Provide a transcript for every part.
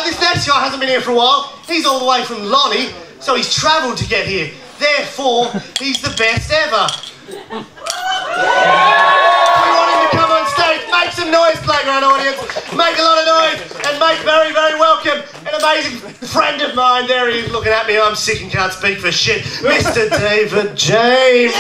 This next guy hasn't been here for a while. He's all the way from Lonnie, so he's travelled to get here. Therefore, he's the best ever. We want him to come on stage, make some noise, Playground audience, make a lot of noise, and make very, very welcome an amazing friend of mine. There he is looking at me, I'm sick and can't speak for shit, Mr. David James.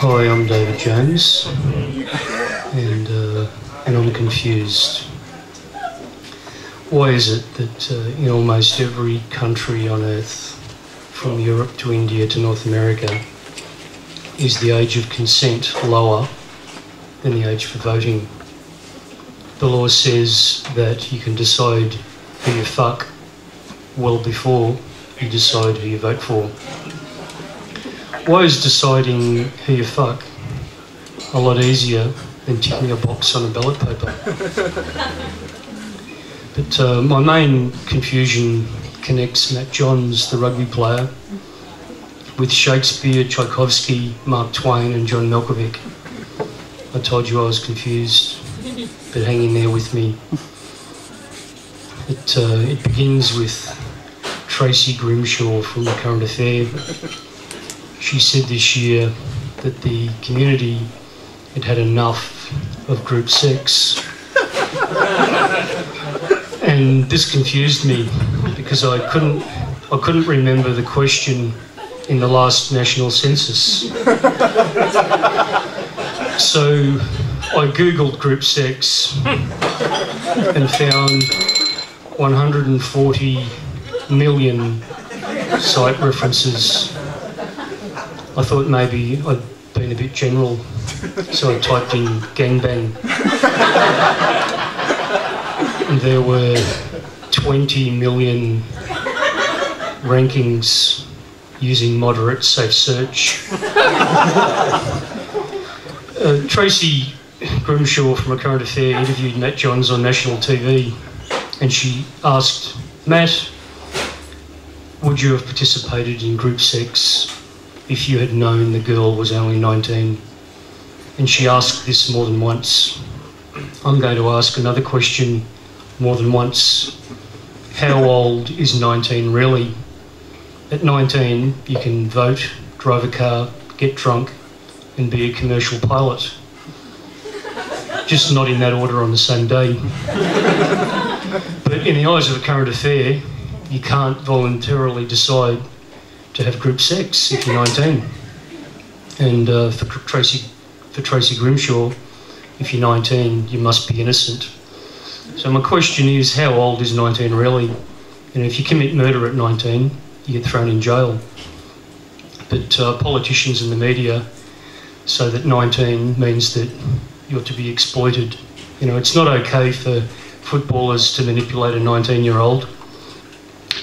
Hi, I'm David James, and I'm confused. Why is it that in almost every country on earth, from Europe to India to North America, is the age of consent lower than the age for voting? The law says that you can decide who you fuck well before you decide who you vote for. Why is deciding who you fuck a lot easier than ticking a box on a ballot paper? But my main confusion connects Matt Johns, the rugby player, with Shakespeare, Tchaikovsky, Mark Twain and John Malkovich. I told you I was confused, but hang in there with me. It begins with Tracy Grimshaw from The Current Affair. She said this year that the community had had enough of group sex. And this confused me because I couldn't remember the question in the last national census. So I googled group sex and found 140 million site references. I thought maybe I'd been a bit general, so I typed in gangbang. And there were 20 million rankings using moderate safe search. Tracy Grimshaw from A Current Affair interviewed Matt Johns on national TV, and she asked, Matt, would you have participated in group sex if you had known the girl was only 19? And she asked this more than once. I'm going to ask another question more than once. How old is 19 really? At 19, you can vote, drive a car, get drunk, and be a commercial pilot. Just not in that order on the same day. But in the eyes of A Current Affair, you can't voluntarily decide to have group sex if you're 19. And for Tracy Grimshaw, if you're 19, you must be innocent. So my question is, how old is 19 really? You know, if you commit murder at 19, you get thrown in jail. But politicians and the media say that 19 means that you're to be exploited. You know, it's not okay for footballers to manipulate a 19-year-old,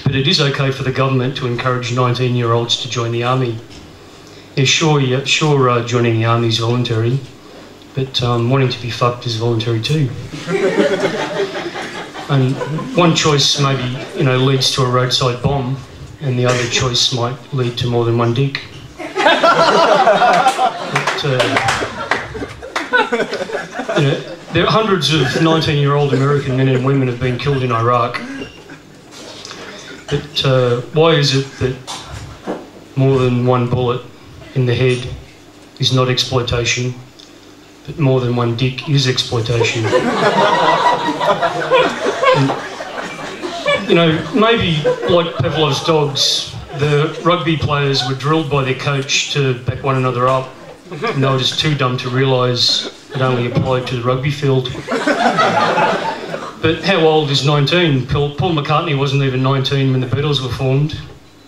but it is okay for the government to encourage 19-year-olds to join the army. Yeah, sure, joining the army is voluntary, but wanting to be fucked is voluntary too. And one choice maybe, you know, leads to a roadside bomb, and the other choice might lead to more than one dick. But, you know, there are hundreds of 19-year-old American men and women have been killed in Iraq. But why is it that more than one bullet in the head is not exploitation, but more than one dick is exploitation? And, you know, maybe like Pavlov's dogs, the rugby players were drilled by their coach to back one another up, and they were just too dumb to realise it only applied to the rugby field. But how old is 19? Paul McCartney wasn't even 19 when the Beatles were formed.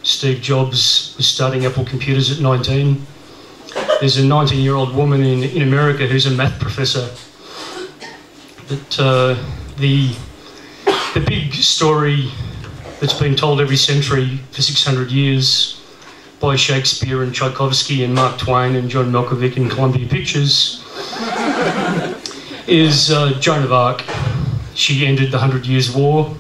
Steve Jobs was starting Apple computers at 19. There's a 19-year-old woman in America who's a math professor. But the big story that's been told every century for 600 years by Shakespeare and Tchaikovsky and Mark Twain and John Malkovich and Columbia Pictures is Joan of Arc. She ended the 100 Years' War.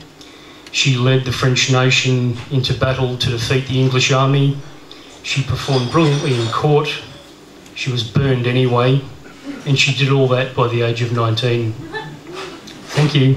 She led the French nation into battle to defeat the English army. She performed brilliantly in court. She was burned anyway, and she did all that by the age of 19. Thank you.